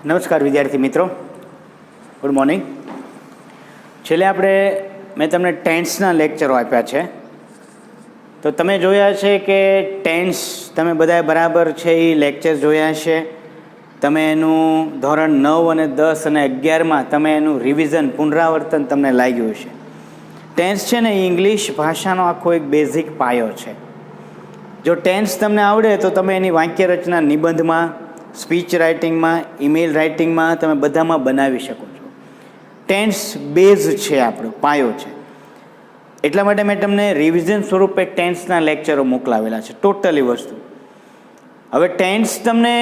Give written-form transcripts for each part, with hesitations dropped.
નમસ્કાર વિદ્યાર્થી મિત્રો, ગુડ મોર્નિંગ. છેલ્લે મેં તમને ટેન્સના લેક્ચરો આપ્યા છે. તો તમે જોયા છે કે ટેન્સ તમે બધાએ બરાબર છે એ લેક્ચર જોયા છે. તમે એનું ધોરણ 9 અને 10 અને 11માં તમે એનું રિવિઝન પુનરાવર્તન તમને લાગ્યું છે. ટેન્સ છે ને એ ઇંગ્લિશ ભાષાનો આખો એક બેઝિક પાયો છે. જો ટેન્સ તમને આવડે તો તમે એની વાક્ય રચના નિબંધમાં, સ્પીચ રાઇટિંગમાં, ઈમેલ રાઇટિંગમાં તમે બધામાં બનાવી શકો છો. ટેન્સ બેઝ છે, આપણો પાયો છે. એટલા માટે મેં તમને રિવિઝન સ્વરૂપે ટેન્સના લેક્ચરો મોકલાવેલા છે, ટોટલી વસ્તુ. હવે ટેન્સ તમને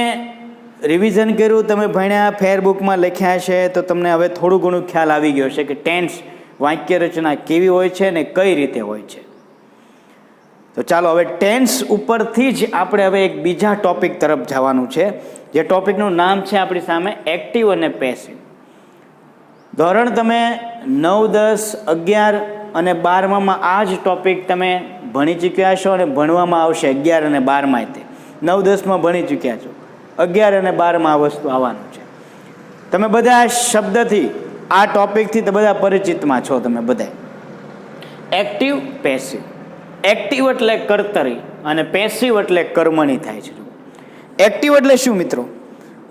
રિવિઝન કર્યું, તમે ભણ્યા, ફેરબુકમાં લખ્યા છે, તો તમને હવે થોડું ઘણું ખ્યાલ આવી ગયો છે કે ટેન્સ વાક્ય રચના કેવી હોય છે ને કઈ રીતે હોય છે. તો ચાલો હવે ટેન્સ ઉપરથી જ આપણે હવે એક બીજા ટોપિક તરફ જવાનું છે, જે ટોપિકનું નામ છે આપણી સામે એક્ટિવ અને પેસિવ. ધોરણ તમે 9, 10, 11 અને 12માં આ જ ટોપિક તમે ભણી ચૂક્યા છો અને ભણવામાં આવશે 11 અને 12માં. તે 9, 10માં ભણી ચૂક્યા છો, 11 અને 12માં આ વસ્તુ આવવાનું છે. તમે બધા આ શબ્દથી, આ ટોપિકથી તો બધા પરિચિતમાં છો તમે બધા. Active, passive. એક્ટિવ એટલે કર્તરી અને પેસિવ એટલે કર્મણી થાય છે. એક્ટિવ એટલે શું મિત્રો?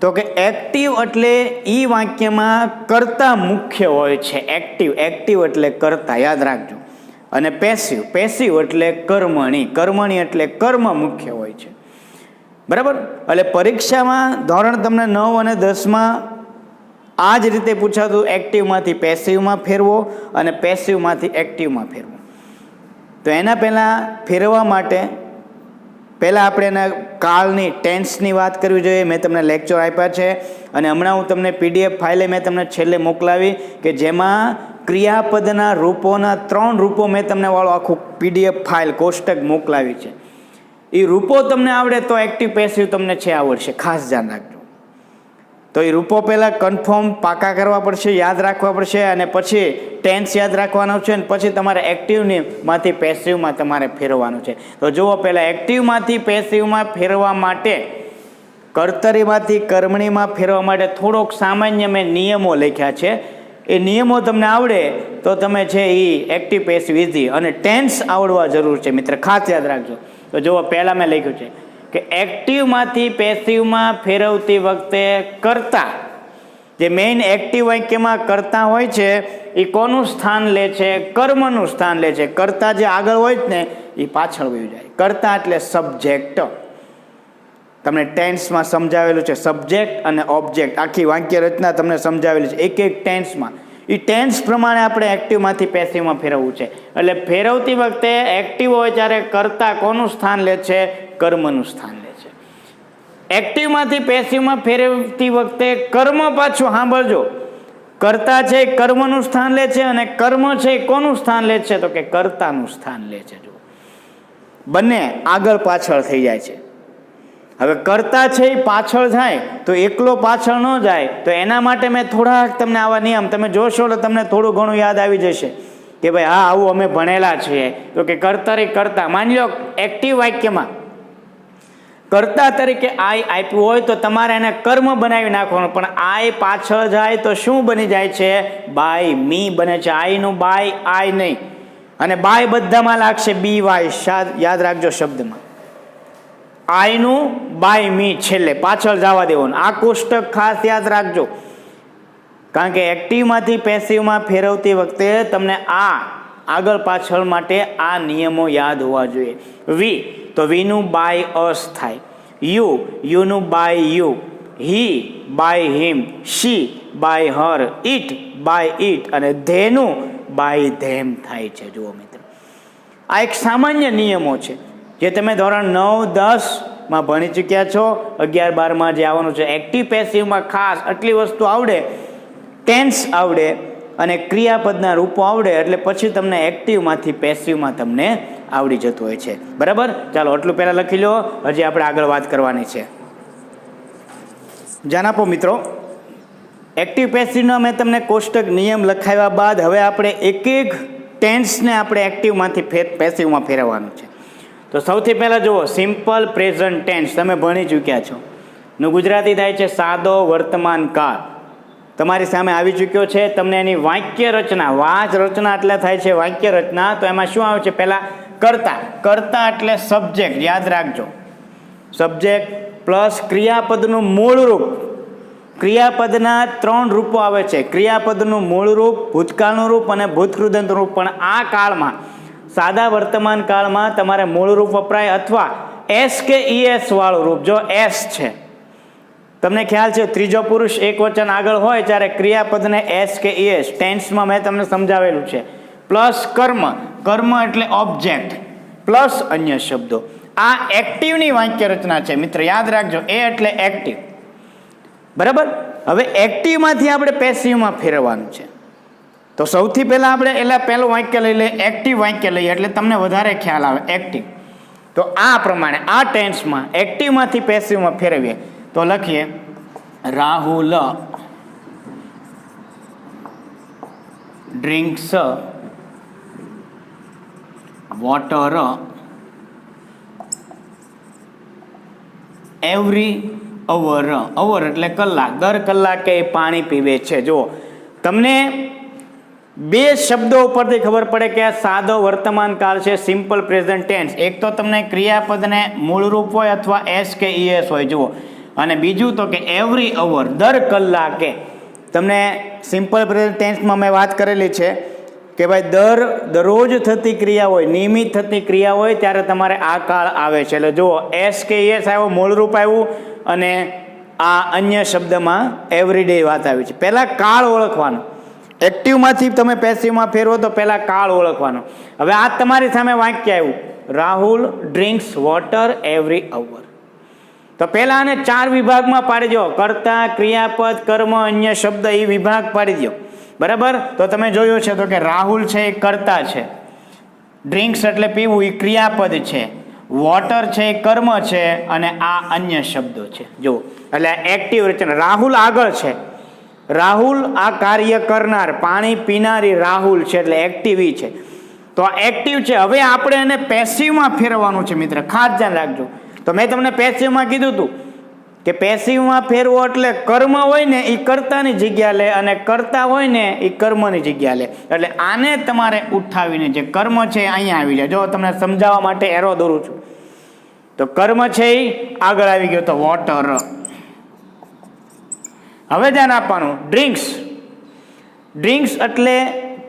તો કે એક્ટિવ એટલે એ વાક્યમાં કર્તા મુખ્ય હોય છે. એક્ટિવ એટલે કર્તા, યાદ રાખજો. અને પેસિવ એટલે કર્મણી. કર્મણી એટલે કર્મ મુખ્ય હોય છે, બરાબર. એટલે પરીક્ષામાં ધોરણ તમને 9 અને 10માં આ જ રીતે પૂછાતું, એક્ટિવમાંથી પેસિવમાં ફેરવો અને પેસિવમાંથી એક્ટિવમાં ફેરવો. તો એના પહેલાં ફેરવવા માટે પહેલાં આપણે એના કાળની, ટેન્સની વાત કરવી જોઈએ. મેં તમને લેક્ચર આપ્યા છે અને હમણાં હું તમને PDF ફાઇલે મેં તમને છેલ્લે મોકલાવી કે જેમાં ક્રિયાપદના રૂપોના 3 રૂપો મેં તમને વાળો આખું PDF ફાઇલ કોષ્ટક મોકલાવી છે. એ રૂપો તમને આવડે તો એક્ટિવ પેસિવ તમને છે આવડશે, ખાસ ધ્યાન રાખજો. તો એ રૂપો પહેલાં કન્ફર્મ પાકા કરવા પડશે, યાદ રાખવા પડશે, અને પછી ટેન્સ યાદ રાખવાનો છે અને પછી તમારે એક્ટિવમાંથી પેસિવમાં તમારે ફેરવવાનું છે. તો જુઓ, પહેલાં એક્ટિવમાંથી પેસિવમાં ફેરવા માટે, કર્તરીમાંથી કર્મણીમાં ફેરવા માટે થોડોક સામાન્ય મેં નિયમો લખ્યા છે. એ નિયમો તમને આવડે તો તમે છે એ એક્ટિવ પેસિવ ઇઝી. અને ટેન્સ આવડવા જરૂર છે મિત્ર, ખાસ યાદ રાખજો. તો જુઓ, પહેલાં મેં લખ્યું છે કે એક્ટિવમાંથી પેસિવમાં ફેરવતી વખતે કર્તા, જે મેઇન એક્ટિવ વાક્યમાં કર્તા હોય છે, એ કોનું સ્થાન લે છે? કર્મનું સ્થાન લે છે. કર્તા જે આગળ હોય જ ને એ પાછળ વહી જાય. કર્તા એટલે સબ્જેક્ટ. તમને ટેન્સમાં સમજાવેલું છે, સબ્જેક્ટ અને ઓબ્જેક્ટ. આખી વાક્ય રચના તમને સમજાવેલી છે એક એક ટેન્સમાં. એ ટેન્સ પ્રમાણે આપણે એક્ટિવમાંથી પેસિવમાં ફેરવવું છે. એટલે ફેરવતી વખતે એક્ટિવ હોય ત્યારે કર્તા કોનું સ્થાન લે છે? કર્મનું સ્થાન લે છે. એક્ટિવમાંથી પેસિવમાં ફેરવતી વખતે કર્મ પાછું સાંભળજો, કર્તા છે એ કર્મનું સ્થાન લે છે અને કર્મ છે એ કોનું સ્થાન લે છે? તો કે કર્તાનું સ્થાન લે છે. જો બંને આગળ પાછળ થઈ જાય છે. હવે કર્તા છે એ પાછળ જાય તો એકલો પાછળ ન જાય, તો એના માટે મેં થોડાક તમને આવા નિયમ તમે જોશો તો તમને થોડું ઘણું યાદ આવી જશે કે ભાઈ હા, આવું અમે ભણેલા છીએ. તો કે કર્તરી કર્તા, માની લો એક્ટિવ વાક્યમાં કર્તા તરીકે આઈ આપ્યું હોય તો તમારે એને કર્મ બનાવી નાખવાનું. પણ આઈ પાછળ જાય તો શું બની જાય છે? બાય મી બને છે. આઈનું બાય આઈ નહીં, અને બાય બધામાં લાગશે BY. યાદ રાખજો શબ્દમાં. આઈનું બાય મી છેલ્લે પાછળ જવા દેવાનું. આ કોષ્ટક ખાસ યાદ રાખજો, કારણ કે એક્ટિવમાંથી પેસિવમાં ફેરવતી વખતે તમને આ આગળ પાછળ માટે આ નિયમો યાદ હોવા જોઈએ. વી, તો વીનું બાય અસ થાય. યુનું by you. He by him. She by her. It by it. અને ધેનું બાય ધેમ થાય છે. જુઓ મિત્રો, આ એક સામાન્ય નિયમો છે જે તમે ધોરણ 9, 10માં ભણી ચૂક્યા છો. 11, 12માં જે આવવાનું છે. એક્ટિવ પેસિવમાં ખાસ આટલી વસ્તુ આવડે, ટેન્સ આવડે અને ક્રિયાપદના રૂપો આવડે, એટલે પછી તમને એક્ટિવમાંથી પેસિવમાં તમને આવડી જતું હોય છે, બરાબર. ચાલો આટલું પહેલાં લખી લો, હજી આપણે આગળ વાત કરવાની છે. ધ્યાન આપો મિત્રો, એક્ટિવ પેસિવના મેં તમને કોષ્ટક નિયમ લખાવ્યા બાદ હવે આપણે એક એક ટેન્સને આપણે એક્ટિવમાંથી પેસિવમાં ફેરવવાનું છે. તો સૌથી પહેલાં જુઓ, સિમ્પલ પ્રેઝન્ટ ટેન્સ તમે ભણી ચૂક્યા છો. નું ગુજરાતી થાય છે સાદો વર્તમાન કાળ. તમારી સામે આવી ચૂક્યો છે. તમને એની વાક્ય રચના, વાચ રચના એટલે થાય છે વાક્ય રચના. તો એમાં શું આવે છે? પહેલાં કર્તા. કર્તા એટલે સબ્જેક્ટ, યાદ રાખજો. સબ્જેક્ટ પ્લસ ક્રિયાપદનું મૂળ રૂપ. ક્રિયાપદના 3 રૂપો આવે છે. ક્રિયાપદનું મૂળ રૂપ, ભૂતકાળનું રૂપ અને ભૂતકૃદંત રૂપ. પણ આ કાળમાં, સાદા વર્તમાન કાળમાં તમારે મૂળ રૂપ વપરાય અથવા એસ કે ઈએસ વાળું રૂપ. જો એસ છે, તમને ખ્યાલ છે ત્રીજો પુરુષ એક વચન આગળ હોય ત્યારે ક્રિયાપદને એસ કે ઈએસ, ટેન્સમાં મેં તમને સમજાવેલું છે. પ્લસ કર્મ. કર્મ એટલે ઓબ્જેક્ટ પ્લસ અન્ય શબ્દો. આ એક્ટિવની વાક્ય રચના છે મિત્ર, યાદ રાખજો. એ એટલે એક્ટિવ, બરાબર. હવે એક્ટિવમાંથી આપણે પેસિવમાં ફેરવવાનું છે. તો સૌથી પહેલાં આપણે પહેલું વાક્ય લઈ લઈએ, એક્ટિવ વાક્ય લઈએ એટલે તમને વધારે ખ્યાલ આવે. એક્ટિવ તો આ પ્રમાણે આ ટેન્સમાં એક્ટિવમાંથી પેસિવમાં ફેરવીએ તો લખીએ રાહુલ ડ્રિંક્સ વોટર એવરી અવર. અવર એટલે કલાક, દર કલાકે પાણી પીવે છે. જુઓ, તમને 2 શબ્દો ઉપરથી ખબર પડે કે આ સાદો વર્તમાન કાળ છે, સિમ્પલ પ્રેઝન્ટ ટેન્સ. એક તો તમને ક્રિયાપદને મૂળ રૂપ હોય અથવા એસ કે ઈએસ હોય, જુઓ. અને બીજું તો કે એવરી અવર, દર કલાકે. તમને સિમ્પલ પ્રેઝન્ટ ટેન્સમાં મેં વાત કરેલી છે કે ભાઈ દરરોજ થતી ક્રિયા હોય, નિયમિત થતી ક્રિયા હોય ત્યારે તમારે આ કાળ આવે છે. એટલે જુઓ, એસ કે ઈએસ આવ્યો, મૂળ રૂપ આવ્યું અને આ અન્ય શબ્દમાં એવરીડે વાત આવી છે. પહેલાં કાળ ઓળખવાનો. એક્ટિવમાંથી તમે પેસિવમાં ફેરવો તો પહેલાં કાળ ઓળખવાનો. હવે આ તમારી સામે વાક્ય આવ્યું, રાહુલ ડ્રિંક્સ વોટર એવરી અવર. તો પહેલાં આને 4 વિભાગમાં પાડી દો. કર્તા, ક્રિયાપદ, કર્મ, અન્ય શબ્દ, એ વિભાગ પાડી દો, બરાબર. તો તમે જોયું છે તો કે રાહુલ છે એ કર્તા છે, ડ્રિંક્સ એટલે પીવું એ ક્રિયાપદ છે, વોટર છે એ કર્મ છે અને આ અન્ય શબ્દો છે. જુઓ, એટલે એક્ટિવ રચના. રાહુલ આગળ છે, રાહુલ આ કાર્ય કરનાર, પાણી પીનારી રાહુલ છે એટલે એક્ટિવ છે. તો આ એક્ટિવ છે. હવે આપણે એને પેસિવમાં ફેરવવાનું છે મિત્ર, ખાસ ધ્યાન રાખજો. તો મેં તમને પેસિવમાં કીધું હતું કે પેસિવમાં ફેરવો એટલે કર્મ હોય ને એ કર્તાની જગ્યા લે અને કર્તા હોય ને એ કર્મની જગ્યા લે. એટલે આને તમારે ઉઠાવીને જે કર્મ છે અહીંયા આવી જાય. જો તમને સમજાવવા માટે એરો દોરું છું. તો કર્મ છે એ આગળ આવી ગયો તો વોટર. હવે ધ્યાન આપવાનું, ડ્રિંક્સ. ડ્રિંક્સ એટલે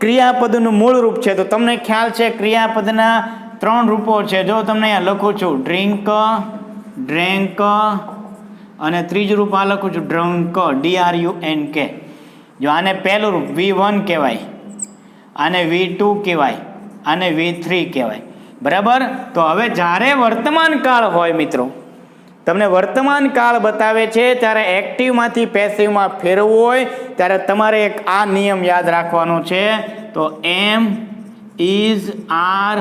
ક્રિયાપદનું મૂળ રૂપ છે. તો તમને ખ્યાલ છે ક્રિયાપદના 3 રૂપો છે. જો તમને અહીંયા લખું છું ડ્રિંક, ડ્રેન્ક અને ત્રીજું રૂપ આ લખું છું ડ્રંક, DRUNK. જો આને પહેલું રૂપ V1 કહેવાય, આને V2 કહેવાય, આને V3 કહેવાય, બરાબર. તો હવે જ્યારે વર્તમાન કાળ હોય મિત્રો, તમને વર્તમાન કાળ બતાવે છે ત્યારે એક્ટિવમાંથી પેસિવમાં ફેરવવું હોય ત્યારે તમારે એક આ નિયમ યાદ રાખવાનો છે. તો એમ is R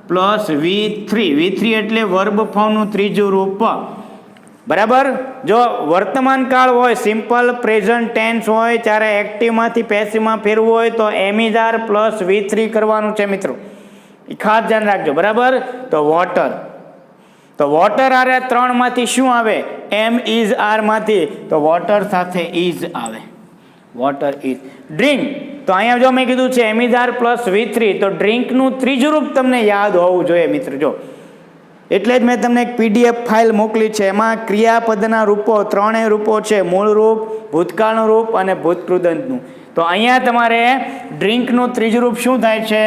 plus V3. V3 એટલે વર્બ ફોર્મનું ત્રીજું રૂપ, બરાબર. જો વર્તમાન કાળ હોય, સિમ્પલ પ્રેઝન્ટ ટેન્સ હોય ત્યારે એક્ટિવમાંથી પેસિવમાં ફેરવું હોય તો એમ ઇઝ આર પ્લસ V3 કરવાનું છે મિત્રો, એ ખાસ ધ્યાન રાખજો, બરાબર. તો વોટર, તો વોટર આરે 3માંથી શું આવે? એમ ઇઝ આર માંથી તો વોટર સાથે ઇઝ આવે, વોટર ઇઝ. ડ્રિંક, તો અહીંયા જો મેં કીધું છે એમ ઇઝ આર પ્લસ V3, તો ડ્રિંકનું ત્રીજું રૂપ તમને યાદ હોવું જોઈએ મિત્ર. જો એટલે જ મેં તમને એક PDF ફાઇલ મોકલી છે, એમાં ક્રિયાપદના રૂપો 3 રૂપો છે, મૂળ રૂપ, ભૂતકાળનું રૂપ અને ભૂતકૃદંતનું. તો અહીંયા તમારે ડ્રિંકનું ત્રીજું રૂપ શું થાય છે?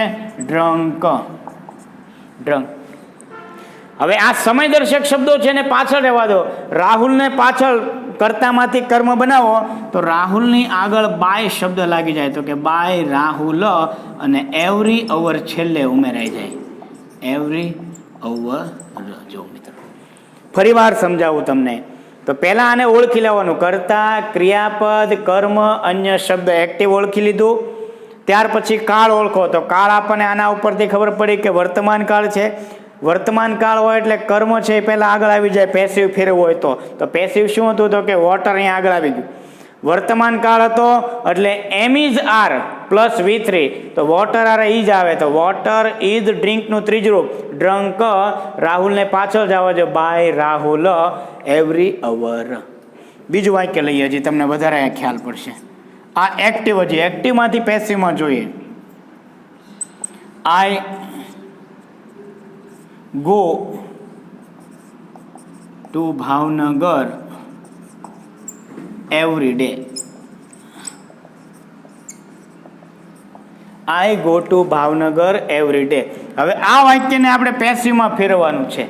Drunk, drunk. હવે આ સમયદર્શક શબ્દો છે ને પાછળ રહેવા દો. રાહુલને પાછળ કર્તામાંથી કર્મ બનાવો તો રાહુલની આગળ બાય શબ્દ લાગી જાય, તો કે બાય રાહુલ અને એવરી અવર છેલ્લે ઉમેરાઈ જાય, એવરી અવર. જો મિત્રો ફરી વાર સમજાવું તમને. તો પહેલા આને ઓળખી લેવાનું, કર્તા, ક્રિયાપદ, કર્મ, અન્ય શબ્દ. એક્ટિવ ઓળખી લીધું, ત્યાર પછી કાળ ઓળખો. તો કાળ આપણને આના ઉપરથી ખબર પડી કે વર્તમાન કાળ છે. વર્તમાન કાળ હોય એટલે કર્મ છે એ પહેલાં આગળ આવી જાય, પેસિવ ફેરવું હોય તો પેસિવ શું હતું? તો કે વોટર અહીંયા આગળ આવી ગયું. વર્તમાન કાળ હતો એટલે એમ ઇઝ આર પ્લસ V3, તો વોટર આર ઇઝ આવે, તો વોટર ઇઝ ડ્રિંકનું ત્રીજું રૂપ ડ્રંક. રાહુલને પાછળ જવા જો બાય રાહુલ એવરી અવર. બીજું વાક્ય લઈએ, હજી તમને વધારે ખ્યાલ પડશે. આ એક્ટિવ, હજી એક્ટિવમાંથી પેસિવમાં જોઈએ. I go to Bhavnagar every day. I go to Bhavnagar every day. હવે આ વાક્યને આપણે પેસિવમાં ફેરવવાનું છે.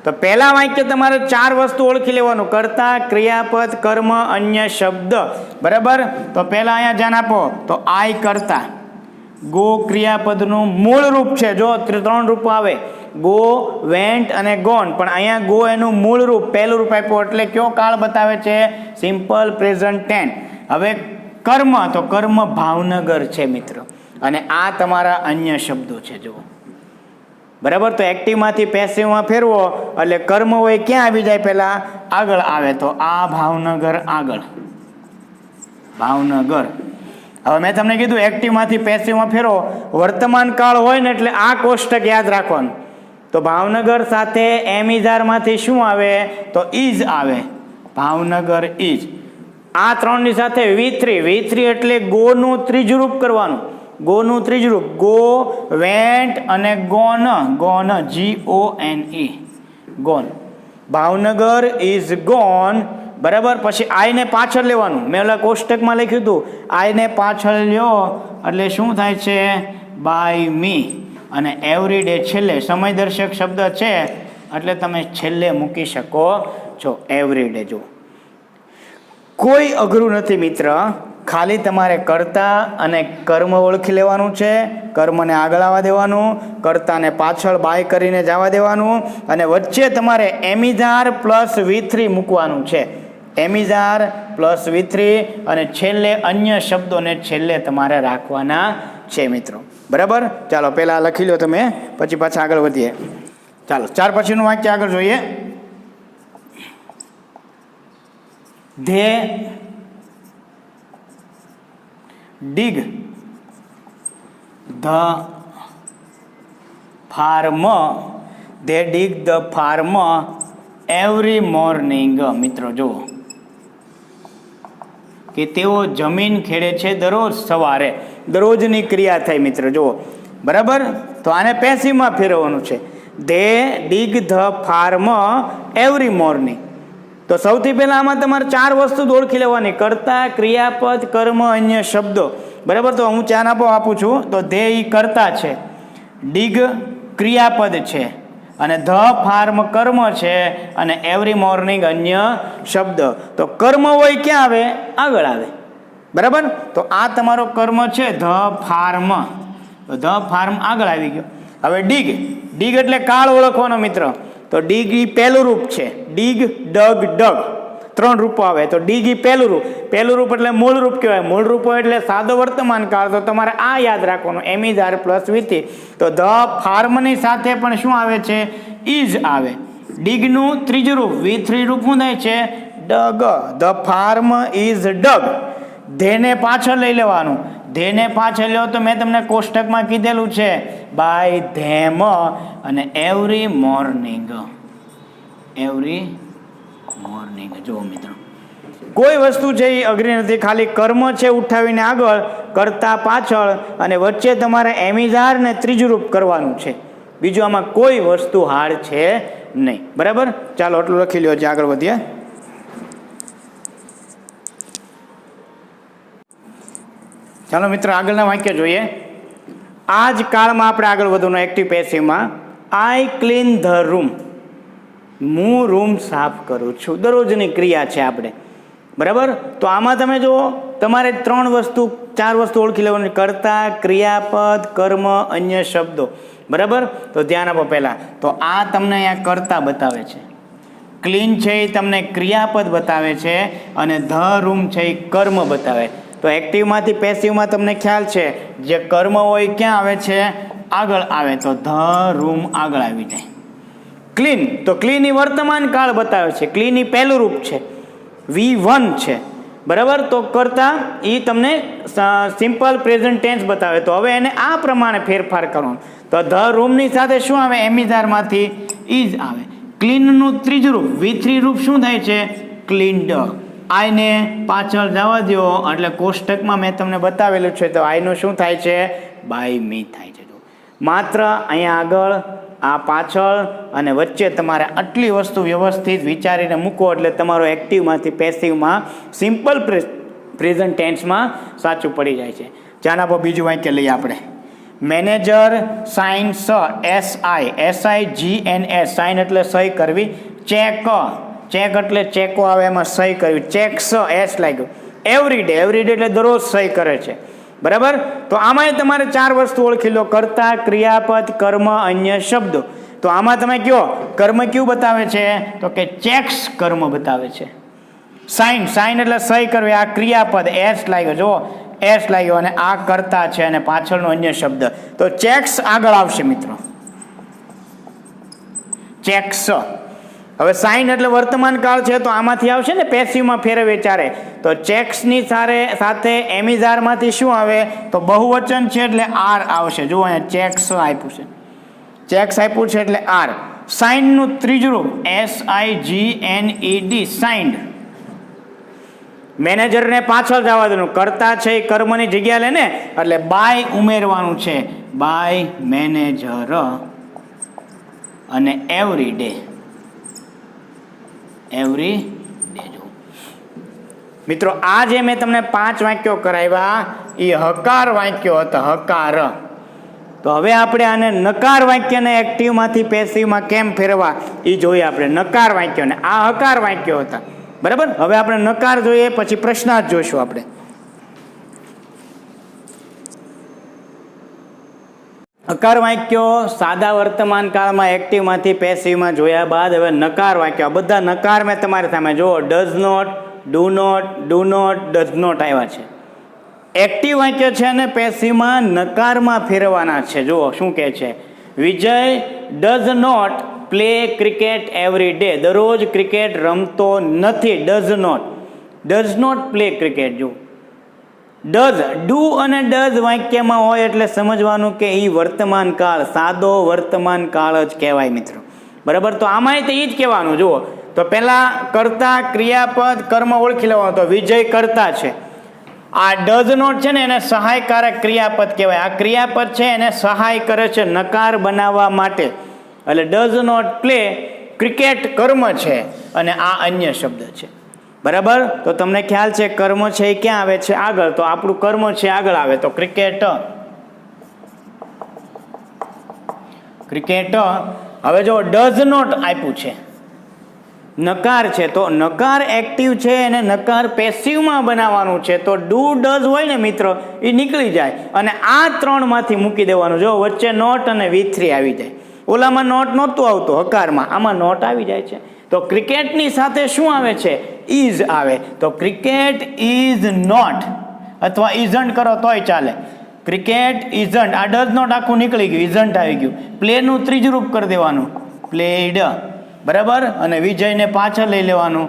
તો પહેલા વાક્ય તમારે 4 વસ્તુ ઓળખી લેવાનું: કર્તા, ક્રિયાપદ, કર્મ, અન્ય શબ્દ. બરાબર? તો પહેલા અહીંયા ધ્યાન આપો. તો આઈ કર્તા, ગો ક્રિયાપદનું મૂળ રૂપ છે. જો 3 રૂપ આવે: ગો, વેન્ટ અને ગોન. પણ અહીંયા ગો એનું મૂળ રૂપ, પહેલું રૂપ આપ્યું એટલે કયો કાળ બતાવે છે? Simple present tense. હવે કર્મ, તો કર્મ ભાવનગર છે મિત્રો, અને આ તમારા અન્ય શબ્દો છે. જુઓ, બરાબર? તો એક્ટિવમાંથી પેસિવમાં ફેરવો એટલે કર્મ હોય ક્યાં આવી જાય? પહેલા આગળ આવે. તો આ ભાવનગર આગળ, ભાવનગર. હવે મેં તમને કીધું એક્ટિવમાંથી પેસિવમાં ફેરવો, વર્તમાન કાળ હોય ને એટલે આ કોષ્ટક યાદ રાખવાનું. તો ભાવનગર સાથે એમિઝારમાંથી શું આવે? તો ઇઝ આવે. ભાવનગર ઇઝ. આ 3ની સાથે V3 એટલે ગોનું ત્રીજું રૂપ કરવાનું. ગોનું ત્રીજું રૂપ: ગો, વેન્ટ અને gone. Gone, GONE, gone. Bhavnagar is gone. બરાબર? પછી આઈને પાછળ લેવાનું. મેં ઓલા કોષ્ટકમાં લખ્યું હતું, આઈને પાછળ લ્યો એટલે શું થાય છે? By me. અને એવરી ડે છેલ્લે સમયદર્શક શબ્દ છે એટલે તમે છેલ્લે મૂકી શકો છો. Every day. જો કોઈ અઘરું નથી મિત્ર, ખાલી તમારે કર્તા અને કર્મ ઓળખી લેવાનું છે. કર્મને આગળ આવવા દેવાનું, કર્તાને પાછળ બાય કરીને જવા દેવાનું, અને વચ્ચે તમારે એમિઝાર પ્લસ V3 મૂકવાનું છે. એમિઝાર પ્લસ V3, અને છેલ્લે અન્ય શબ્દોને છેલ્લે તમારે રાખવાના છે મિત્રો. બરાબર? ચાલો પહેલાં લખી લો તમે, પછી પાછા આગળ વધીએ. ચાલો 4 પછીનું વાક્ય આગળ જોઈએ. They dig the farm. They dig the farm every morning. મિત્રો જુઓ કે તેઓ જમીન ખેડે છે દરરોજ સવારે. દરરોજની ક્રિયા થાય મિત્રો. જુઓ, બરાબર? તો આને પેસિવમાં ફેરવવાનું છે. They dig the farm every morning. તો સૌથી પહેલા આમાં તમારે 4 વસ્તુ ઓળખી લેવાની: કર્તા, ક્રિયાપદ, કર્મ, અન્ય શબ્દો. બરાબર? તો હું 4 આપું છું. તો ધે ઈ કર્તા છે, ડીગ ક્રિયાપદ છે, અને ધ ફાર્મ કર્મ છે, અને એવરી મોર્નિંગ અન્ય શબ્દ. તો કર્મ હોય ક્યાં આવે? આગળ આવે. બરાબર? તો આ તમારો કર્મ છે, ધ ફાર્મ. તો ધ ફાર્મ આગળ આવી ગયો. હવે ડીગ. ડીગ એટલે કાળ ઓળખવાનો મિત્ર. તો ડીગ ઈ પહેલું રૂપ છે. ડીગ, ડગ, ડગ 3 રૂપો આવે. તો ડીગ ઈ પહેલું રૂપ. પહેલું રૂપ એટલે મૂળ રૂપ કહેવાય. મૂળ રૂપ હોય એટલે સાદો વર્તમાન કાળ. તો તમારે આ યાદ રાખવાનું, એમિઝાર પ્લસ V3. તો ધ ફાર્મની સાથે પણ શું આવે છે? ઇઝ આવે. ડીગનું ત્રીજું રૂપ V3 રૂપ શું થાય છે? ડગ. ધ ફાર્મ ઇઝ ડગ. ધેને પાછળ લઈ લેવાનું. ધેને પાછળ લો તો મેં તમને કોષ્ટકમાં કીધેલું છે, બાય ધેમ. અને એવરી મોર્નિંગ. Every morning. જો મિત્રો, કોઈ વસ્તુ છે એ અઘરી નથી. ખાલી કર્મ છે ઉઠાવીને આગળ, કરતા પાછળ, અને વચ્ચે તમારે એમિઝાર ને ત્રીજું રૂપ કરવાનું છે. બીજું આમાં કોઈ વસ્તુ હાર્ડ છે નહીં. બરાબર? ચાલો એટલું લખી લ્યો. જે આગળ વધીએ. ચાલો મિત્ર આગળના વાક્ય જોઈએ. આ જ કાળમાં આપણે આગળ વધવાનું એક્ટિવ પેસિવમાં. I clean the room. હું રૂમ સાફ કરું છું. દરરોજની ક્રિયા છે આપણે. બરાબર? તો આમાં તમે જુઓ, તમારે 4 વસ્તુ ઓળખી લેવાની: કર્તા, ક્રિયાપદ, કર્મ, અન્ય શબ્દો. બરાબર? તો ધ્યાન આપો પહેલાં. તો આ તમને અહીંયા કર્તા બતાવે છે. ક્લીન છે એ તમને ક્રિયાપદ બતાવે છે, અને ધ રૂમ છે એ કર્મ બતાવે. તો એક્ટિવમાંથી પેસિવમાં તમને ખ્યાલ છે, જે કર્મ હોય ક્યાં આવે છે? આગળ આવે. તો ધ રૂમ આગળ આવી જાય. ક્લીન, તો ક્લીન એ વર્તમાન કાળ બતાવે છે. ક્લીન એ પહેલું રૂપ છે, V1 છે. બરાબર? તો કરતા એ તમને સિમ્પલ પ્રેઝન્ટ ટેન્સ બતાવે. તો હવે એને આ પ્રમાણે ફેરફાર કરવાનો. તો ધ રૂમની સાથે શું આવે? એમિઝારમાંથી ઇઝ આવે. ક્લીનનું ત્રીજું રૂપ V3 રૂપ શું થાય છે? ક્લીન્ડ. આઈને પાછળ જવા દો એટલે કોષ્ટકમાં મેં તમને બતાવેલું છે તો આઈનું શું થાય છે? બાય મી થાય છે. માત્ર અહીંયા આગળ આ પાછળ અને વચ્ચે તમારે આટલી વસ્તુ વ્યવસ્થિત વિચારીને મૂકો એટલે તમારો એક્ટિવમાંથી પેસિવમાં સિમ્પલ પ્રેઝન્ટ ટેન્સમાં સાચું પડી જાય છે. ચાના પર બીજું વાક્ય લઈએ આપણે. મેનેજર સાઇન SIGNS સાઇન એટલે સહી કરવી. ચેક એટલે ચેકો આવે એમાં સહી કરવી. ચેક્સ S લાગ્યું. એવરી ડે એટલે દરરોજ સહી કરે છે. બરાબર. તો આમાં તમારે 4 વસ્તુ ઓળખી લો: કર્તા, ક્રિયાપદ, કર્મ, અન્ય શબ્દો. તો આમાં તમે કયો કર્મ કયું બતાવે છે? તો કે ચેક્સ કર્મ બતાવે છે. સાઇન એટલે સહી કરવી. આ ક્રિયાપદ S લાગ્યો, જો S લાગ્યો અને આ કર્તા છે અને પાછળનો અન્ય શબ્દ. તો ચેક્સ આગળ આવશે મિત્રો. ચેક્સ. હવે સાઇન એટલે વર્તમાન કાળ છે તો આમાંથી આવશે ને પેસિવમાં ફેરવે ચારે. તો ચેક્સની સાથે એમિઝારમાંથી શું આવે? તો બહુવચન છે એટલે આર આવશે. જુઓ અહીંયા ચેક્સ આપ્યું છે, ચેક્સ આપ્યું છે એટલે આર. સાઇનનું ત્રીજું રૂપ SIGNED સાઇન્ડ. મેનેજરને પાછળ જવા દેવાનું. કરતા છે એ કર્મની જગ્યા લે ને એટલે બાય ઉમેરવાનું છે. બાય મેનેજર અને એવરી ડે. મિત્રો આ જે મેં તમને 5 વાક્યો કરાવ્યા એ હકાર વાક્યો હતા. હકાર. તો હવે આપણે આને નકાર વાક્યને એક્ટિવમાંથી પેસિવમાં કેમ ફેરવા એ જોઈએ આપણે. નકાર વાક્યોને આ હકાર વાક્યો હતા. બરાબર. હવે આપણે નકાર જોઈએ પછી પ્રશ્નાર્થ જોઈશું આપણે. હકાર વાક્યો સાદા વર્તમાન કાળમાં એક્ટિવમાંથી પેસિવમાં જોયા બાદ હવે નકાર વાક્યો. બધા નકાર મેં તમારી સામે જુઓ. Does not, do not, does not આવ્યા છે. એક્ટિવ વાક્ય છે અને પેસિવમાં નકારમાં ફેરવાના છે. જુઓ શું કહે છે. Vijay does not play cricket every day. દરરોજ ક્રિકેટ રમતો નથી. Does not play cricket. જુઓ ડઝ, ડુ અને ડઝ વાક્યમાં હોય એટલે સમજવાનું કે એ વર્તમાન કાળ, સાદો વર્તમાન કાળ જ કહેવાય મિત્રો. બરાબર. તો આમાંય તો એ જ કહેવાનું. જુઓ તો પહેલા કર્તા, ક્રિયાપદ, કર્મ ઓળખી લેવાનું. તો વિજય કર્તા છે. આ ડઝ નોટ છે ને એને સહાયકારક ક્રિયાપદ કહેવાય. આ ક્રિયાપદ છે એને સહાય કરે છે નકાર બનાવવા માટે. એટલે ડઝ નોટ પ્લે ક્રિકેટ કર્મ છે અને આ અન્ય શબ્દ છે. બરાબર. તો તમને ખ્યાલ છે કર્મ છે એ ક્યાં આવે છે? આગળ. તો આપણું કર્મ છે આગળ આવે. તો ક્રિકેટ. હવે જો ડઝ નોટ આપ્યું છે, નકાર છે. તો નકાર એક્ટિવ છે અને નકાર પેસિવમાં બનાવવાનું છે. તો ડુ ડઝ હોય ને મિત્રો એ નીકળી જાય અને આ 3 માંથી મૂકી દેવાનું. જો વચ્ચે નોટ અને V3 આવી જાય. ઓલામાં નોટ નહોતું આવતું હકારમાં, આમાં નોટ આવી જાય છે. તો ક્રિકેટની સાથે શું આવે છે? ઇઝ આવે. તો ક્રિકેટ ઇઝ નોટ અથવા ઇઝન્ટ કરો તોય ચાલે. Cricket isn't. આ ડઝ નોટ આખું નીકળી ગયું, ઇઝન્ટ આવી ગયું. પ્લેનું ત્રીજું રૂપ કરી દેવાનું, પ્લેડ. બરાબર. અને વિજયને પાછળ લઈ લેવાનું,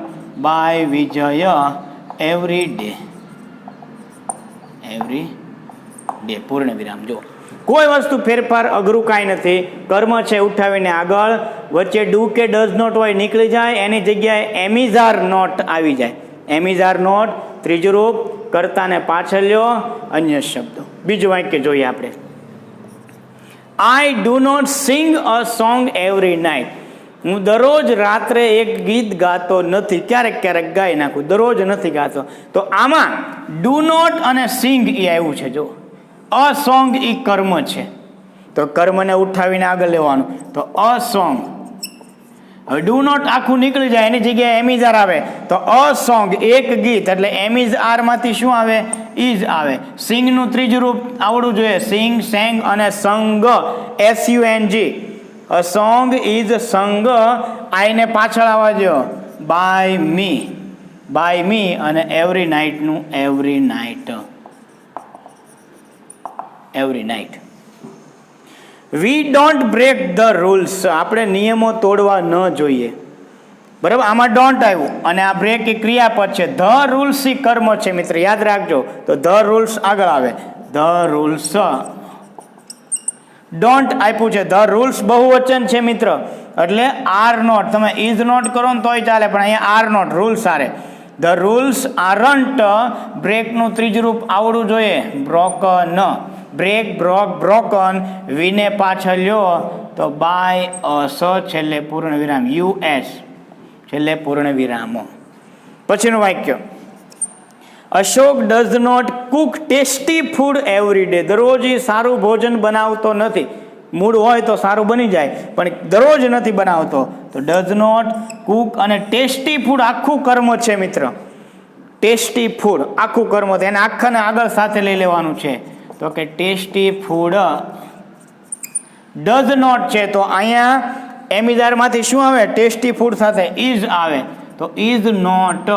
બાય વિજય એવરી ડે. પૂર્ણ વિરામ. જો કોઈ વસ્તુ ફેરફાર અઘરું કાંઈ નથી. કર્મ છે ઉઠાવીને આગળ, વચ્ચે ડુ કે ડઝ નોટ હોય નીકળી જાય, એની જગ્યાએ એમિઝાર નોટ આવી જાય. એમિઝાર નોટ ત્રીજું રૂપ. કર્તાને પાછળ લ્યો, અન્ય શબ્દો. બીજું વાક્ય જોઈએ આપણે. I do not sing a song every night. હું દરરોજ રાત્રે એક ગીત ગાતો નથી. ક્યારેક ગાઈ નાખું, દરરોજ નથી ગાતો. તો આમાં ડુ નોટ અને સિંગ એ આવ્યું છે. જો અ સોંગ એ કર્મ છે તો કર્મને ઉઠાવીને આગળ લેવાનું. તો અ સોંગ. હવે ડુ નોટ આખું નીકળી જાય, એની જગ્યાએ એમિઝાર આવે. તો અ સોંગ એક ગીત એટલે એમિઝાર માંથી શું આવે? ઇઝ આવે. સિંગનું ત્રીજું રૂપ આવડવું જોઈએ. સિંગ, સેંગ અને સંગ. SUNG. અ સોંગ ઇઝ સંગ. આઈને પાછળ આવવા દો, બાય મી અને એવરી નાઇટનું every night. We don't break the rules. આપણે નિયમો તોડવા ન જોઈએ. બરાબર. આમાં ડોન્ટ આવ્યું અને આ બ્રેક એ ક્રિયાપદ છે. ધ રૂલ્સ એ કર્મ છે મિત્ર, યાદ રાખજો. તો ધ રૂલ્સ આગળ આવે. The rules. ડોન્ટ આપ્યું છે. ધ રૂલ્સ બહુવચન છે મિત્ર એટલે આર નોટ. તમે ઇઝ નોટ કરો ને તોય ચાલે પણ અહીંયા are not rules are. The rules aren't બ્રેકનું ત્રીજું રૂપ આવડવું જોઈએ, બ્રોકન. Break, broke, broken. વીને પાછળ લ્યો તો બાય અસ, છેલ્લે પૂર્ણ વિરામ, US, છેલ્લે પૂર્ણ વિરામો. પછીનું વાક્ય, Ashok does not cook tasty food every day. દરરોજ એ સારું ભોજન બનાવતો નથી. મૂડ હોય તો સારું બની જાય, પણ દરરોજ નથી બનાવતો. તો ડઝ નોટ કુક, અને ટેસ્ટી ફૂડ આખું કર્મ છે મિત્ર. ટેસ્ટી ફૂડ આખું કર્મ, એને આખાને આગળ સાથે લઈ લેવાનું છે. તો કે ટેસ્ટી ફૂડ ડઝ નોટ છે, તો અહીંયા એમિઝારમાંથી શું આવે? ટેસ્ટી ફૂડ સાથે ઇઝ આવે. તો is not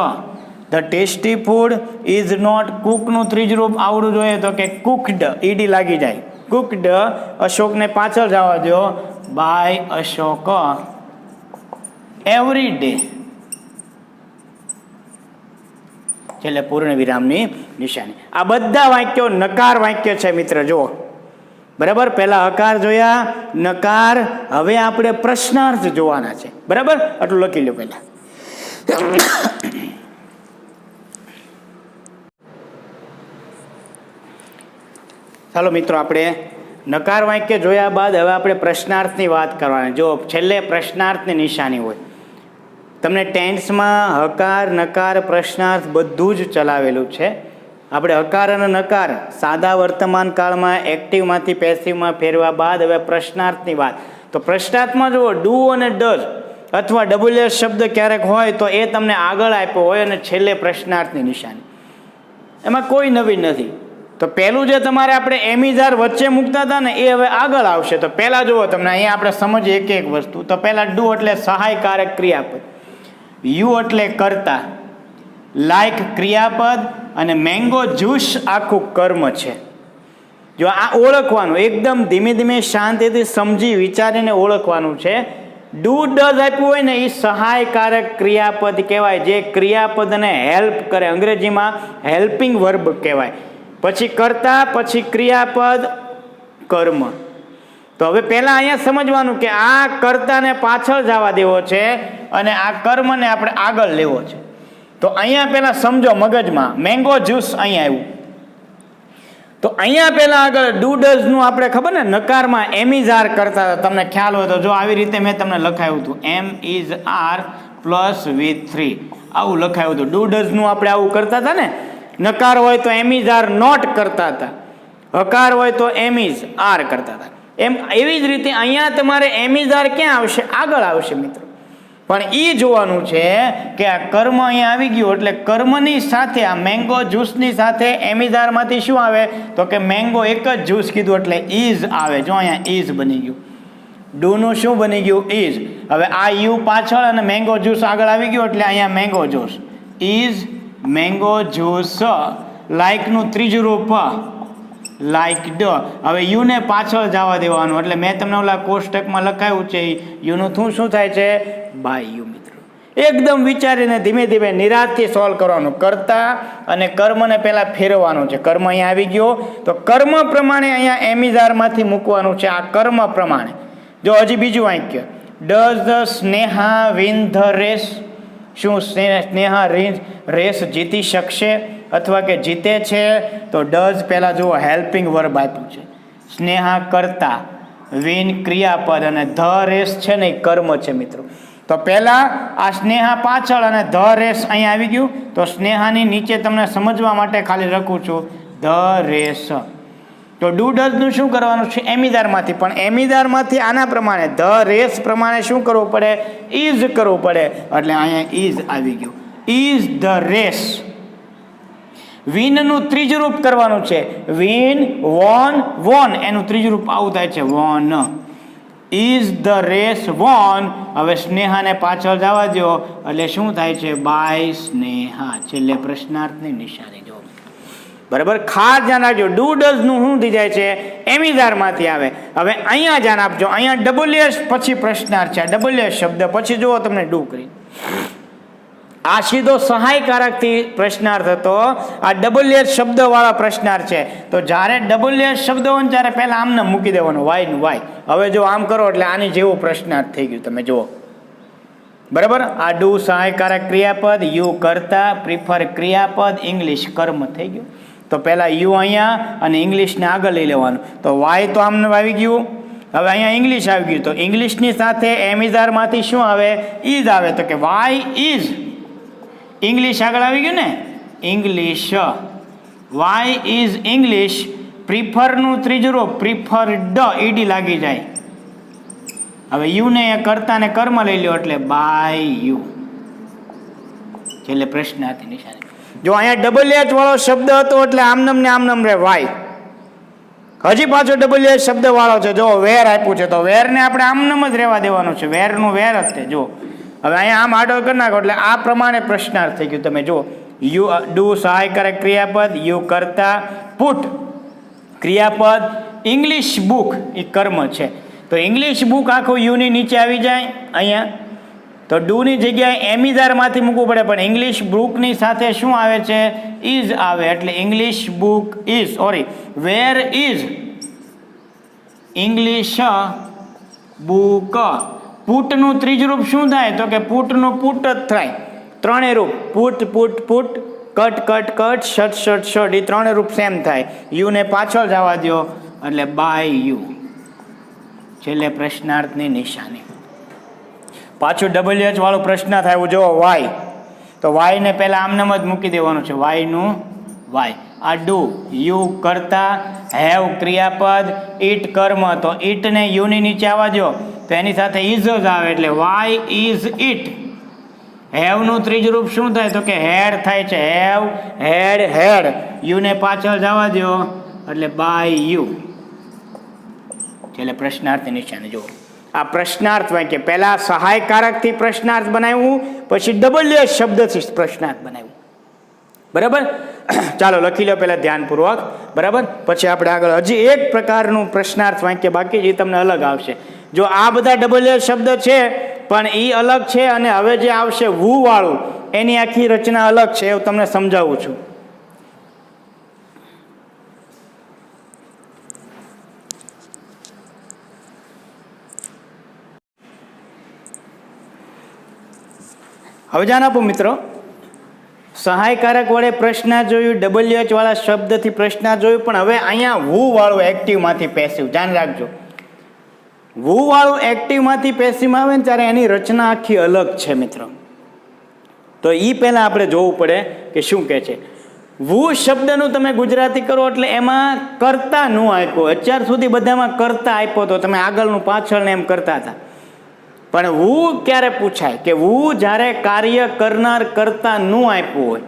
the tasty food is not કુકનું ત્રીજું રૂપ આવડવું જોઈએ. તો કે કુકડ, ઈડી લાગી જાય, કુકડ. અશોકને પાછળ જવા દો, બાય અશોક એવરી ડે, છેલ્લે પૂર્ણ વિરામની નિશાની. આ બધા વાક્યો નકાર વાક્ય છે મિત્ર. જુઓ બરાબર, પહેલા હકાર જોયા, નકાર. હવે આપણે પ્રશ્નાર્થ જોવાના છે. બરાબર, આટલું લખી લો પહેલા. ચાલો મિત્રો, આપણે નકાર વાક્ય જોયા બાદ હવે આપણે પ્રશ્નાર્થની વાત કરવાની. જો છેલ્લે પ્રશ્નાર્થની નિશાની હોય. તમને ટેન્સમાં હકાર, નકાર, પ્રશ્નાર્થ બધું જ ચલાવેલું છે. આપણે હકાર અને નકાર સાદા વર્તમાન કાળમાં એક્ટિવમાંથી પેસિવમાં ફેરવા બાદ હવે પ્રશ્નાર્થની વાત. તો પ્રશ્નાર્થમાં જુઓ, ડુ અને ડઝ અથવા WS શબ્દ ક્યારેક હોય તો એ તમને આગળ આપ્યો હોય, અને છેલ્લે પ્રશ્નાર્થની નિશાની. એમાં કોઈ નવીન નથી. તો પહેલું જે તમારે આપણે એમિઝાર વચ્ચે મૂકતા હતા ને, એ હવે આગળ આવશે. તો પહેલાં જુઓ, તમને અહીંયા આપણે સમજીએ એક એક વસ્તુ. તો પહેલાં ડુ એટલે સહાયકારક ક્રિયાપદ, યુ એટલે કર્તા, લાઈક ક્રિયાપદ, અને મેંગો જ્યુસ આખું કર્મ છે. જો આ ઓળખવાનું, એકદમ ધીમે ધીમે શાંતિથી સમજી વિચારીને ઓળખવાનું છે. ડુ ડઝ આપ્યું હોય ને, એ સહાયકારક ક્રિયાપદ કહેવાય, જે ક્રિયાપદને હેલ્પ કરે. અંગ્રેજીમાં હેલ્પિંગ વર્બ કહેવાય. પછી કર્તા, પછી ક્રિયાપદ, કર્મ. તો હવે પહેલાં અહીંયા સમજવાનું કે આ કર્તાને પાછળ જવા દેવો છે અને આ કર્મને આપણે આગળ લેવો છે. તો અહીંયા પહેલાં સમજો મગજમાં, મેંગો જ્યુસ અહીંયા આવ્યું. તો અહીંયા પહેલાં આગળ ડુ ડઝનું આપણે ખબર ને નકારમાં એમિઝાર કરતા હતા. તમને ખ્યાલ હોય તો જો આવી રીતે મેં તમને લખાયું હતું, MISR +V3 આવું લખાયું હતું. ડુ ડઝનું આપણે આવું કરતા હતા ને. નકાર હોય તો એમિઝાર નોટ કરતા હતા, હકાર હોય તો એમિઝઆર કરતા હતા. એમ એવી જ રીતે અહીંયા તમારે એમિઝાર ક્યાં આવશે? આગળ આવશે મિત્રો. પણ એ જોવાનું છે કે આ કર્મ અહીંયા આવી ગયું એટલે કર્મની સાથે આ મેંગો જ્યુસની સાથે એમિઝારમાંથી શું આવે? તો કે મેંગો એક જ જ્યુસ કીધું એટલે ઇઝ આવે. જો અહીંયા ઇઝ બની ગયું. ડુનું શું બની ગયું? ઇઝ. હવે આ યુ પાછળ અને મેંગો જ્યુસ આગળ આવી ગયું એટલે અહીંયા mango juice, is mango juice. લાઈકનું ત્રીજું રૂપ લાઈકડ. હવે યુને પાછળ જવા દેવાનું એટલે મેં તમને ઓલા કોષ્ટકમાં લખાયું છે યુનું શું થાય છે? By you. મિત્રો એકદમ વિચારીને ધીમે ધીમે નિરાશથી સોલ્વ કરવાનું. કરતા અને કર્મને પહેલાં ફેરવવાનું છે. કર્મ અહીંયા આવી ગયો તો કર્મ પ્રમાણે અહીંયા એમિઝારમાંથી મૂકવાનું છે. આ કર્મ પ્રમાણે. જો હજી બીજું વાક્ય, does Sneha win the race. શું સ્નેહા રેસ જીતી શકશે અથવા કે જીતે છે? તો ડઝ પહેલાં જુઓ હેલ્પિંગ વર્બ આપ્યું છે. સ્નેહા કરતા, વિન ક્રિયાપદ અને ધ રેસ છે ને એ કર્મ છે મિત્રો. તો પહેલાં આ સ્નેહા પાછળ અને ધ રેસ અહીંયા આવી ગયું. તો સ્નેહાની નીચે તમને સમજવા માટે ખાલી લખું છું ધ રેસ. તો ડુ ડઝનું શું કરવાનું છે? એમિઝારમાંથી. પણ એમિઝારમાંથી આના પ્રમાણે ધ રેસ પ્રમાણે શું કરવું પડે? ઇઝ કરવું પડે. એટલે અહીંયા ઇઝ આવી ગયું. Is the race. વિનનું ત્રીજું રૂપ કરવાનું છે. વિન, વોન, વોન એનું ત્રીજું રૂપ આવું થાય છે won. Is the race won. હવે સ્નેહાને પાછળ જવા દો એટલે શું થાય છે? બાય સ્નેહા. છેલ્લે પ્રશ્નાર્થની નિશાની જો. બરાબર, ખાસ ધ્યાન રાખજો. ડુ ડઝનું શું થઈ જાય છે? એમિઝારમાંથી આવે. હવે અહીંયા ધ્યાન આપજો. અહીંયા WS પછી પ્રશ્નાર્થ છે. WS શબ્દ પછી જુઓ તમને ડુ કરી. આ સીધો સહાયકારકથી પ્રશ્નાર્થ હતો. આ WS શબ્દવાળા પ્રશ્નાર્થ છે. તો જ્યારે WS શબ્દ હોય ને ત્યારે પહેલાં આમને મૂકી દેવાનું, વાય નું વાય. હવે જો આમ કરો એટલે આની જેવો પ્રશ્નાર્થ થઈ ગયું. તમે જુઓ બરાબર. આ ડુ સહાયકારક ક્રિયાપદ, યુ કરતા, પ્રિફર ક્રિયાપદ, ઇંગ્લિશ કર્મ થઈ ગયું. તો પહેલાં યુ અહીંયા અને ઇંગ્લિશને આગળ લઈ લેવાનું. તો વાય તો આમને આવી ગયું. હવે અહીંયા ઇંગ્લિશ આવી ગયું. તો ઇંગ્લિશની સાથે એમિઝારમાંથી શું આવે? ઇઝ આવે. તો કે વાય ઇઝ. ઇંગ્લિશ આગળ આવી ગયું ને, ઇંગ્લિશ. Why is English. પ્રિફરનું ત્રીજું રૂપ પ્રિફર્ડ, ઈડી લાગી જાય. હવે યુને કરતા ને કર્મ લઈ લ્યો એટલે બાય યુ. છેલ્લે પ્રશ્નાર્થ નિશાની. જો અહીંયા ડબલ એચ વાળો શબ્દ હતો એટલે આમનમ ને આમનમ રે વાય. હજી પાછો ડબલ એચ શબ્દ વાળો છે. જો વેર આપ્યું છે તો વેરને આપણે આમનમ જ રહેવા દેવાનું છે. વેરનું વેર જ તે. જો હવે અહીંયા આમ આડો કરી નાખો એટલે આ પ્રમાણે પ્રશ્નાર્થ થઈ ગયું. તમે જો યુ ડુ સહાયકારક ક્રિયાપદ, યુ કરતા, પુટ ક્રિયાપદ, ઇંગ્લિશ બુક એ કર્મ છે. તો ઇંગ્લિશ બુક આખું યુની નીચે આવી જાય અહીંયા. તો ડુની જગ્યાએ એમિઝારમાંથી મૂકવું પડે, પણ ઇંગ્લિશ બુકની સાથે શું આવે છે? ઇઝ આવે. એટલે English book is, sorry, where is English book. પુટનું ત્રીજું રૂપ શું થાય? તો કે પુટનું પુટ જ થાય. ત્રણેય રૂપ put put put, cut cut cut, shut shut shut, એ ત્રણેય રૂપ સેમ થાય. યુને પાછળ જવા દો એટલે બાય યુ. છેલ્લે પ્રશ્નાર્થની નિશાની. પાછું ડબલ એચ વાળું પ્રશ્ન થાય. જો વાય, તો વાયને પહેલાં આમનામ જ મૂકી દેવાનું છે. વાયનું વાય. આ ડુ યુ કરતા, હેવ ક્રિયાપદ, ઇટ કર્મ. તો ઇટને યુની નીચે આવવા દો તો એની સાથે ઇઝ જ આવે એટલે વાય ઇઝ ઇટ. હેવનું ત્રીજું રૂપ શું થાય? તો કે હેડ થાય છે. હેવ, હેડ, હેડ. યુને પાછળ જવા દો એટલે બાય યુ. છેલ્લે પ્રશ્નાર્થ નિશાની. જો આ પ્રશ્નાર્થ વાક્ય પહેલા સહાયકારકથી પ્રશ્નાર્થ બનાવ્યું, પછી ડબલ એચ શબ્દથી પ્રશ્નાર્થ બનાવ્યું. બરાબર. ચાલો લખી લો પહેલા ધ્યાનપૂર્વક. બરાબર. પછી આપણે આગળ હજી એક પ્રકારનું પ્રશ્નાર્થ વાક્ય બાકી જે તમને અલગ આવશે. જો આ બધા ડબલ એચ શબ્દ છે પણ એ અલગ છે, અને હવે જે આવશે વુ વાળું એની આખી રચના અલગ છે, એવું તમને સમજાવું છું. હવે ધ્યાન આપો મિત્રો. સહાયકારક વડે પ્રશ્ન જોયું, ડબલ એચ વાળા શબ્દથી પ્રશ્ન જોયું, પણ હવે અહીંયા વુ વાળું એક્ટિવમાંથી પેસિવ. ધ્યાન રાખજો, વુ વાળું એક્ટિવમાંથી પેસિવમાં આવે ને ત્યારે એની રચના આખી અલગ છે મિત્રો. તો એ પહેલાં આપણે જોવું પડે કે શું કહે છે. વુ શબ્દનું તમે ગુજરાતી કરો એટલે એમાં કરતા નું આપ્યો. અત્યાર સુધી બધામાં કરતા આપ્યો તો તમે આગળનું પાછળને એમ કરતા હતા. પણ વુ ક્યારે પૂછાય? કે વુ જ્યારે કાર્ય કરનાર કરતા નું આપ્યું હોય.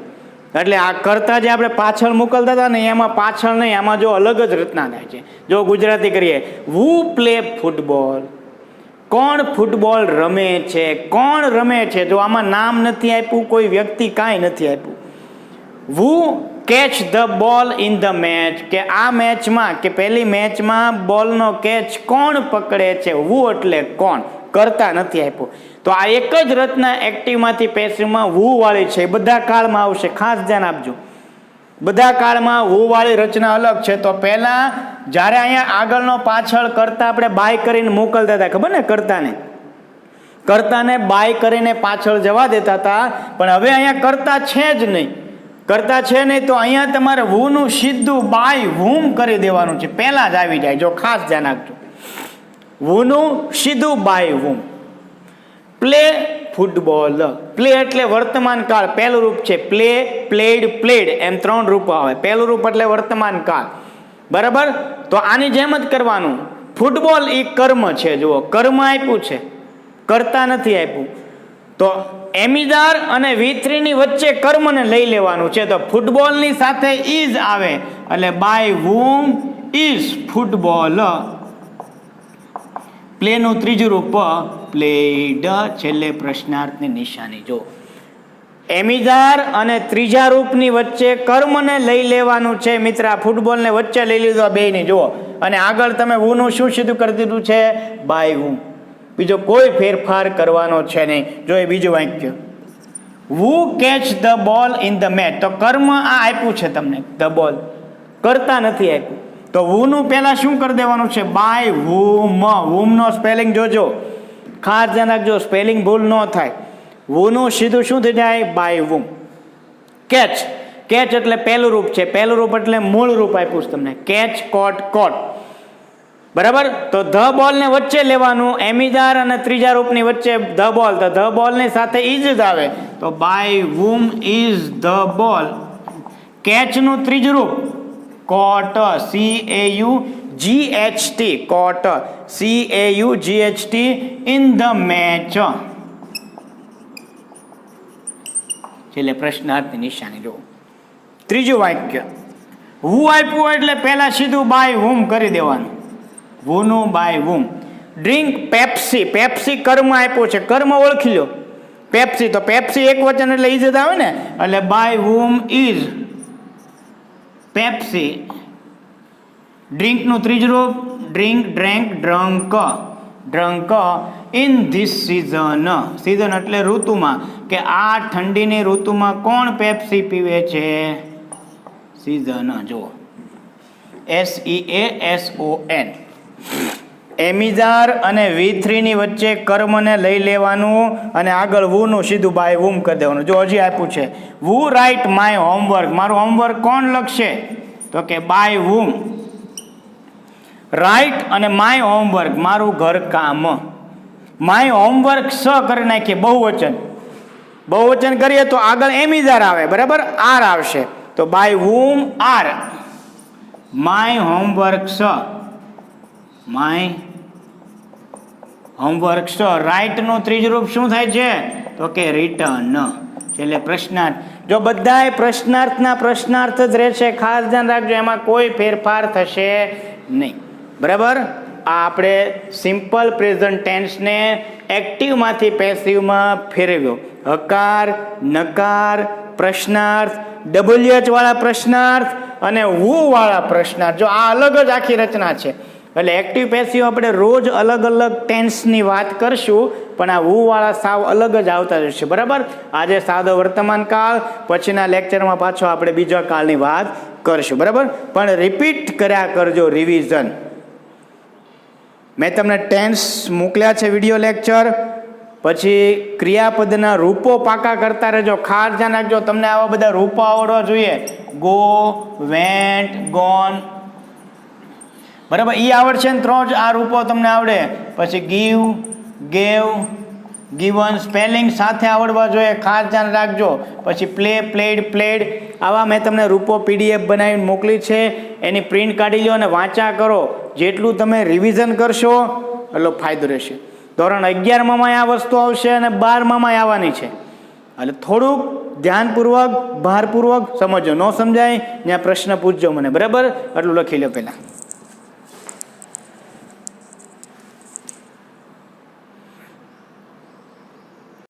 એટલે આ કરતા જે આપણે પાછળ મોકલતા હતા ને એમાં પાછળ નહીં, આમાં જો અલગ જ રચના થાય છે. જો ગુજરાતી કરીએ, વુ પ્લે ફૂટબોલ. કોણ ફૂટબોલ રમે છે? કોણ રમે છે? જો આમાં નામ નથી આપ્યું, કોઈ વ્યક્તિ કાંઈ નથી આપ્યું. Who catch the ball in the match. કે આ મેચમાં કે પેલી મેચમાં બોલનો કેચ કોણ પકડે છે? વુ એટલે કોણ, કરતા નથી આપ્યું. તો આ એક જ રચના એક્ટિવમાંથી પેસિવમાં વુ વાળી છે. બધા કાળમાં આવશે, ખાસ ધ્યાન આપજો. બધા કાળમાં વુ વાળી રચના અલગ છે. તો પહેલા જ્યારે અહીંયા આગળનો પાછળ કરતા આપણે બાય કરીને મોકલતા હતા, ખબર ને? કરતાને બાય કરીને પાછળ જવા દેતા હતા, પણ હવે અહીંયા કરતા છે જ નહીં. કરતા છે નહીં તો અહીંયા તમારે વુનું સીધું બાય વૂમ કરી દેવાનું છે. પહેલા જ આવી જાય. જો ખાસ ધ્યાન આપજો, વુનું સીધું by whom. Play football. Play એટલે વર્તમાન કાળ, પહેલું રૂપ છે. પ્લે, પ્લેડ, પ્લેડ, એમ ત્રણ રૂપો આવે. પહેલું રૂપ એટલે વર્તમાન કાળ. બરાબર. તો આની જેમ જ કરવાનું. ફૂટબોલ એ કર્મ છે. જુઓ, કર્મ આપ્યું છે, કરતા નથી આપ્યું. તો એમિઝાર અને V3 ની વચ્ચે કર્મને લઈ લેવાનું છે. તો ફૂટબોલની સાથે ઇઝ આવે એટલે બાય વૂમ ઇઝ ફૂટબોલ. પ્લેનું ત્રીજું રૂપ પ્લેડ. છેલ્લે પ્રશ્નાર્થની નિશાની. જો એમિઝાર અને ત્રીજા રૂપની વચ્ચે કર્મને લઈ લેવાનું છે મિત્ર. આ ફૂટબોલને વચ્ચે લઈ લીધો બેયની. જુઓ, અને આગળ તમે વુનું શું સીધું કરી દીધું છે? બાય વૂમ. બીજો કોઈ ફેરફાર કરવાનો છે નહીં. જો એ બીજું વાક્ય, who catch the ball in the match. તો કર્મ આ આપ્યું છે તમને, ધ બોલ, કરતા નથી આપ્યું. તો વુનું પહેલા શું કરી દેવાનું છે? બાય વૂમ. વૂમનો સ્પેલિંગ જોજો, ખાસ ધ્યાન રાખજો, સ્પેલિંગ ભૂલ ન થાય. વુનું સીધું શું થઈ જાય? By whom. કેચ, કેચ એટલે પહેલું રૂપ છે, પહેલું રૂપ એટલે મૂળ રૂપ આપ્યું છે તમને, કેચ, કોટ, કોટ. બરાબર. તો ધ બોલ ને વચ્ચે લેવાનું, એમિજાર અને ત્રીજા રૂપની વચ્ચે ધ બોલ, તો ધ બોલ ની સાથે ઇઝ જ આવે, તો by whom is the ball. Catch નું ત્રીજું રૂપ caught, CAUGHT, caught, CAUGHT, in the match. છેલ્લે પ્રશ્નાર્થની નિશાની જુઓ. ત્રીજું વાક્ય હુ આપ્યું એટલે પહેલા સીધું બાય વુમ કરી દેવાનું, વુનું by whom. Drink Pepsi, Pepsi કર્મ આપ્યો છે, કર્મ ઓળખી લો. પેપ્સી, તો પેપ્સી એક વચન એટલે ઇઝ જ આવે ને, એટલે બાય વુમ ઇઝ પેપ્સી. ડ્રિંકનું ત્રીજું રૂપ drink, drank, drunk, drunk in this season. Season એટલે ઋતુમાં, કે આ ઠંડીની ઋતુમાં કોણ પેપ્સી પીવે છે? સિઝન. જુઓ, SEASON. એમિજાર અને V3 ની વચ્ચે કર્મને લઈ લેવાનું અને આગળ વુનું સીધું બાય વુમ કરી દેવાનું. જો હજી આપ્યું છે વુ રાઇટ માય હોમવર્ક, મારું હોમવર્ક કોણ લખશે? તો કે બાય વુમ. રાઇટ અને માય હોમવર્ક, મારું ઘરકામ. માય હોમવર્ક સ કરી નાખીએ, બહુવચન. બહુવચન કરીએ તો આગળ એમિજાર આવે, બરાબર, આર આવશે, તો by whom are. My homework સ, માય હોમવર્ક સ. રાઇટ નું ત્રીજું રૂપ શું થાય છે? તો કે રિટર્ન. એટલે પ્રશ્નાર્થ. જો બધાય પ્રશ્નાર્થના પ્રશ્નાર્થ જ રહેશે, ખાસ ધ્યાન રાખજો, એમાં કોઈ ફેરફાર થશે નહીં. બરાબર. આ આપણે સિમ્પલ પ્રેઝન્ટ ટેન્સને એક્ટિવમાંથી પેસિવમાં ફેરવ્યો. હકાર, નકાર, પ્રશ્નાર્થ, WH વાળા પ્રશ્નાર્થ અને વુ વાળા પ્રશ્નાર્થ. જો આ અલગ જ આખી રચના છે. એટલે એક્ટિવ પેસિવ આપણે રોજ અલગ અલગ ટેન્સની વાત કરશું, પણ આ વુ વાળા સાવ અલગ જ આવતા જશે. બરાબર. આજે સાદો વર્તમાન કાળ, પછીના લેક્ચરમાં પાછો આપણે બીજા કાળની વાત કરશું. બરાબર. પણ રિપીટ કર્યા કરજો, રિવિઝન. મેં તમને ટેન્સ મોકલ્યા છે વિડીયો લેક્ચર, પછી ક્રિયાપદના રૂપો પાકા કરતા રહેજો. ખાસ ધ્યાન રાખજો, તમને આવા બધા રૂપો આવડવા જોઈએ. ગો, વેન્ટ, ગોન, બરાબર, એ આવડશે ને તો જ આ રૂપો તમને આવડે. પછી ગીવ, ગેવ, ગીવન, સ્પેલિંગ સાથે આવડવા જોઈએ, ખાસ ધ્યાન રાખજો. પછી પ્લે, પ્લેડ, પ્લેડ, આવા મેં તમને રૂપો PDF બનાવીને મોકલી છે, એની પ્રિન્ટ કાઢી લો અને વાંચા કરો. જેટલું તમે રિવિઝન કરશો એટલો ફાયદો રહેશે. ધોરણ 11માં આ વસ્તુ આવશે અને 12માં આવવાની છે, એટલે થોડુંક ધ્યાનપૂર્વક ભારપૂર્વક સમજો. ન સમજાય ત્યાં પ્રશ્ન પૂછજો મને. બરાબર. એટલું લખી લો પહેલાં.